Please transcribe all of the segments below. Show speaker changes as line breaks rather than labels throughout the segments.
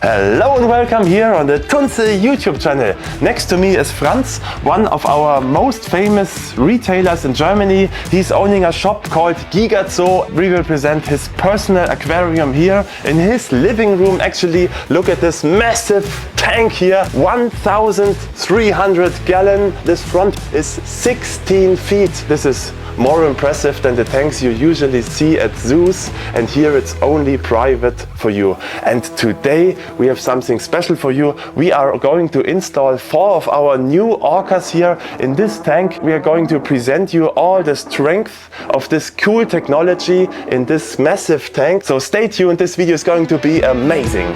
Hello and welcome here on the TUNZE YouTube channel. Next to me is Franz, one of our most famous retailers in Germany. He's owning a shop called Gigato. We will present his personal aquarium here in his living room. Actually, look at this massive tank here, 1,300 gallon. This front is 16 feet. This is more impressive than the tanks you usually see at zoos, and here it's only private for you. And today we have something special for you. We are going to install 4 of our new Orcas here in this tank. We are going to present you all the strength of this cool technology in this massive tank. So stay tuned, this video is going to be amazing.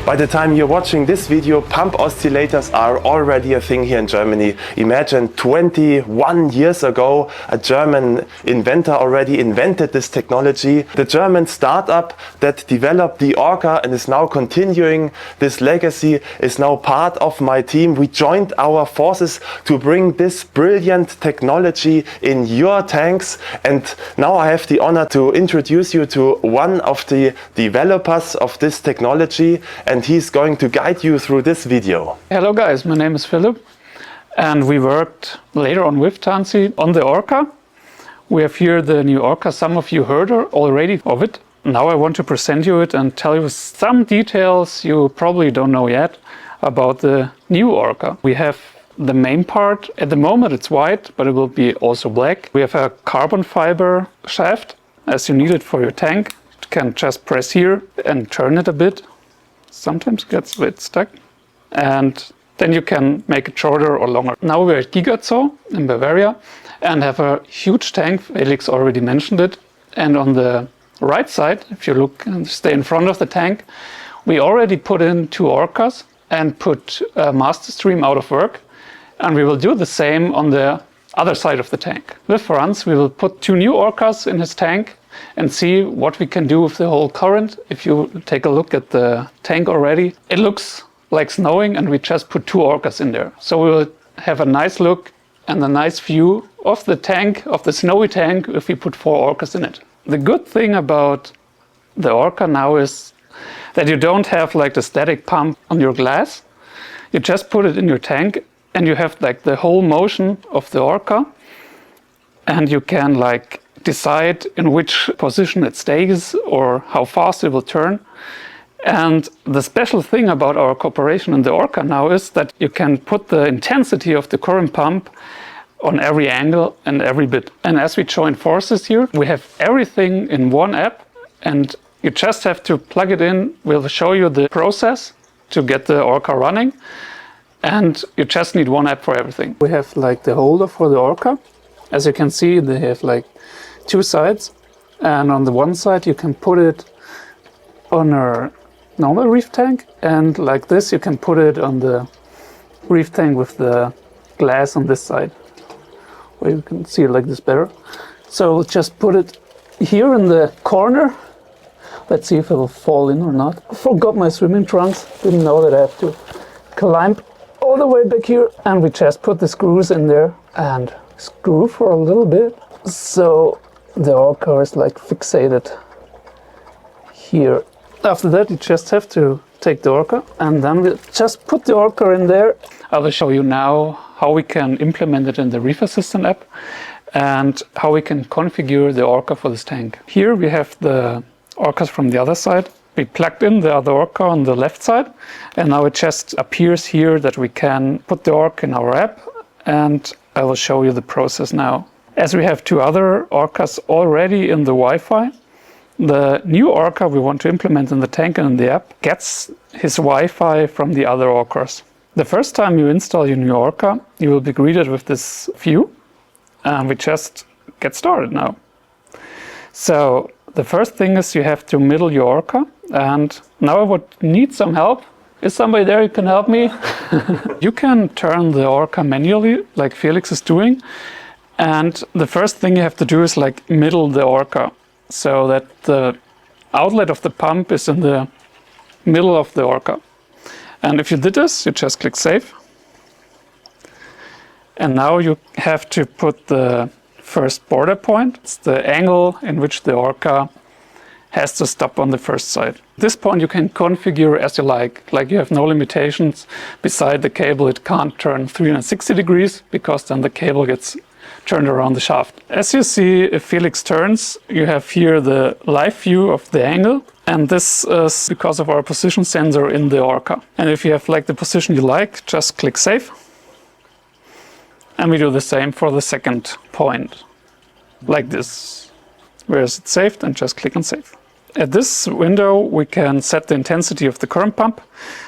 By the time you're watching this video, pump oscillators are already a thing here in Germany. Imagine 21 years ago, a German inventor already invented this technology. The German startup that developed the Orca and is now continuing this legacy is now part of my team. We joined our forces to bring this brilliant technology in your tanks. And now I have the honor to introduce you to one of the developers of this technology, and he's going to guide you through this video.
Hello guys, my name is Philip and we worked later on with TUNZE on the Orca. We have here the new Orca. Some of you heard already of it. Now I want to present you it and tell you some details you probably don't know yet about the new Orca. We have the main part. At the moment it's white, but it will be also black. We have a carbon fiber shaft as you need it for your tank. You can just press here and turn it a bit. Sometimes it gets a bit stuck, and then you can make it shorter or longer. Now we're at Gigato in Bavaria and have a huge tank. Felix already mentioned it. And on the right side, if you look and stay in front of the tank, we already put in 2 Orcas and put a master stream out of work. And we will do the same on the other side of the tank. With Franz, we will put 2 new Orcas in his tank and see what we can do with the whole current. If you take a look at the tank already, it looks like snowing and we just put 2 Orcas in there. So we will have a nice look and a nice view of the tank, of the snowy tank, if we put 4 Orcas in it. The good thing about the Orca now is that you don't have like the static pump on your glass. You just put it in your tank and you have like the whole motion of the Orca, and you can like decide in which position it stays or how fast it will turn. And the special thing about our cooperation in the Orca now is that you can put the intensity of the current pump on every angle and every bit. And as we join forces here, we have everything in one app, and you just have to plug it in. We'll show you the process to get the Orca running, and you just need one app for everything. We have like the holder for the Orca. As you can see, they have like 2 sides, and on the one side you can put it on a normal reef tank, and like this you can put it on the reef tank with the glass on this side, where you can see it like this better. So we'll just put it here in the corner. Let's see if it will fall in or not. I forgot my swimming trunks, didn't know that I have to climb all the way back here, and we just put the screws in there and screw for a little bit. So the Orca is like fixated here. After that you just have to take the Orca, and then we'll just put the Orca in there. I will show you now how we can implement it in the Reef Assistant app and how we can configure the Orca for this tank. Here we have the Orcas from the other side. We plugged in the other Orca on the left side, and now it just appears here that we can put the Orca in our app, and I will show you the process now. As we have 2 other Orcas already in the Wi-Fi, the new Orca we want to implement in the tank and in the app gets his Wi-Fi from the other Orcas. The first time you install your new Orca, you will be greeted with this view, and we just get started now. So the first thing is you have to middle your Orca, and now I would need some help Is somebody there who can help me? You can turn the Orca manually, like Felix is doing. And the first thing you have to do is like middle the Orca, so that the outlet of the pump is in the middle of the Orca. And if you did this, you just click save. And now you have to put the first border point. It's the angle in which the Orca has to stop on the first side. At this point you can configure as you like you have no limitations. Beside the cable it can't turn 360 degrees because then the cable gets turned around the shaft. As you see, if Felix turns, you have here the live view of the angle, and this is because of our position sensor in the Orca. And if you have like the position you like, just click save. And we do the same for the second point, like this. Where is it saved? And just click on save. At this window we can set the intensity of the current pump.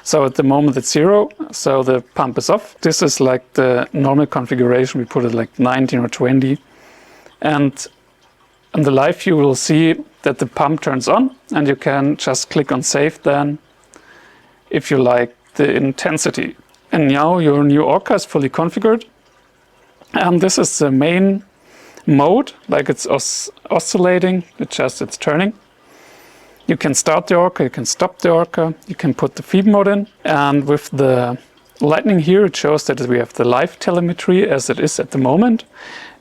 So at the moment it's 0, so the pump is off. This is like the normal configuration. We put it like 19 or 20. And in the live view we'll see that the pump turns on, and you can just click on save then if you like the intensity. And now your new Orca is fully configured. And this is the main mode, like it's oscillating, it's turning. You can start the Orca, you can stop the Orca, you can put the feed mode in. And with the lightning here, it shows that we have the live telemetry as it is at the moment.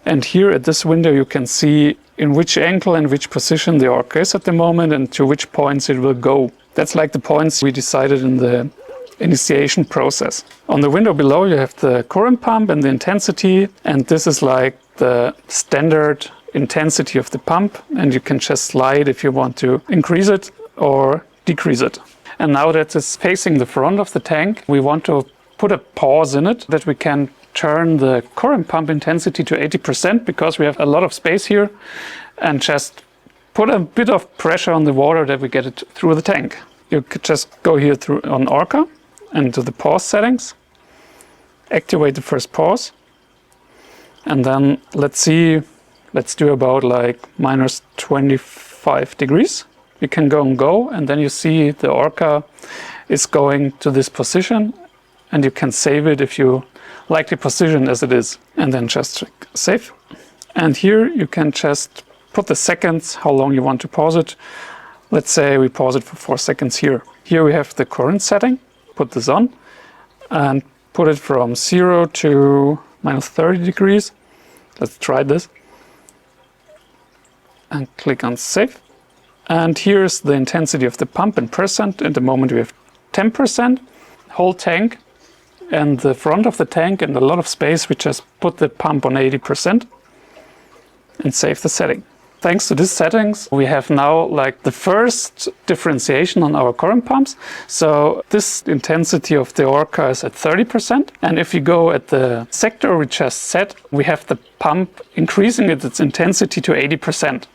And here at this window, you can see in which angle and which position the Orca is at the moment and to which points it will go. That's like the points we decided in the initiation process. On the window below, you have the current pump and the intensity. And this is like the standard intensity of the pump, and you can just slide if you want to increase it or decrease it. And now that it's facing the front of the tank, we want to put a pause in it that we can turn the current pump intensity to 80% because we have a lot of space here, and just put a bit of pressure on the water that we get it through the tank. You could just go here through on Orca and to the pause settings, activate the first pause, and then let's do about like minus 25 degrees. You can go and go, and then you see the Orca is going to this position, and you can save it if you like the position as it is, and then just click save. And here you can just put the seconds, how long you want to pause it. Let's say we pause it for 4 seconds here. Here we have the current setting. Put this on and put it from 0 to minus 30 degrees. Let's try this. And click on save. And here's the intensity of the pump in percent. At the moment we have 10%. Whole tank and the front of the tank and a lot of space, we just put the pump on 80% and save the setting. Thanks to these settings, we have now like the first differentiation on our current pumps. So this intensity of the Orca is at 30%. And if you go at the sector we just set, we have the pump increasing its intensity to 80%.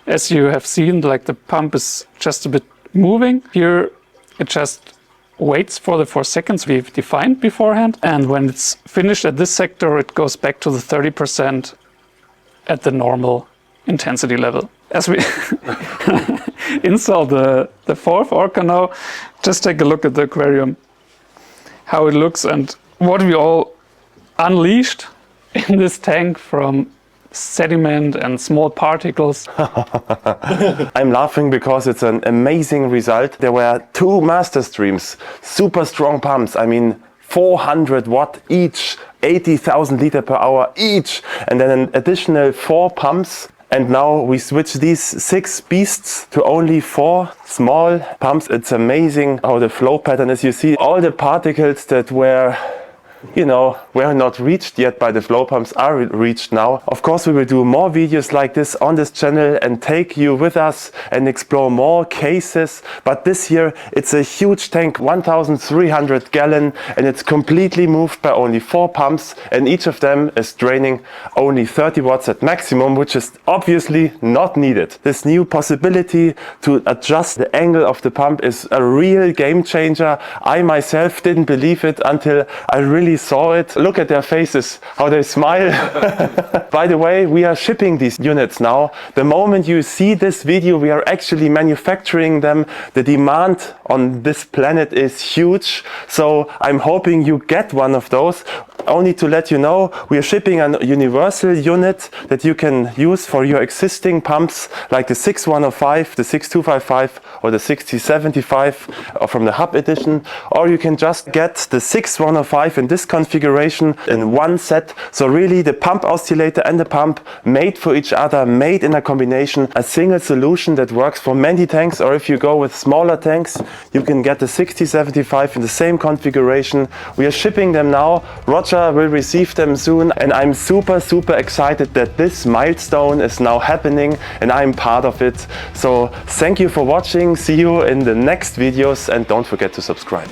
As you have seen, like the pump is just a bit moving. Here it just waits for the 4 seconds we've defined beforehand. And when it's finished at this sector, it goes back to the 30% at the normal intensity level. As we install the fourth Orca now, just take a look at the aquarium, how it looks and what we all unleashed in this tank from sediment and small particles.
I'm laughing because it's an amazing result. There were 2 master streams, super strong pumps. I mean, 400 watt each, 80,000 liter per hour each, and then an additional 4 pumps. And now we switch these 6 beasts to only 4 small pumps. It's amazing how the flow pattern is. You see all the particles that were not reached yet by the flow pumps are reached now. Of course, we will do more videos like this on this channel and take you with us and explore more cases. But this year it's a huge tank, 1,300 gallon, and it's completely moved by only 4 pumps, and each of them is draining only 30 watts at maximum, which is obviously not needed. This new possibility to adjust the angle of the pump is a real game changer. I myself didn't believe it until I really already saw it. Look at their faces, how they smile. By the way, we are shipping these units now. The moment you see this video, we are actually manufacturing them. The demand on this planet is huge. So I'm hoping you get one of those. Only to let you know, we are shipping a universal unit that you can use for your existing pumps, like the 6105, the 6255 or the 6075 or from the Hub edition. Or you can just get the 6105 in this configuration in one set. So really the pump oscillator and the pump made for each other, made in a combination, a single solution that works for many tanks. Or if you go with smaller tanks, you can get the 6075 in the same configuration. We are shipping them now. Roger will receive them soon, and I'm super excited that this milestone is now happening and I'm part of it. So thank you for watching. See you in the next videos and don't forget to subscribe.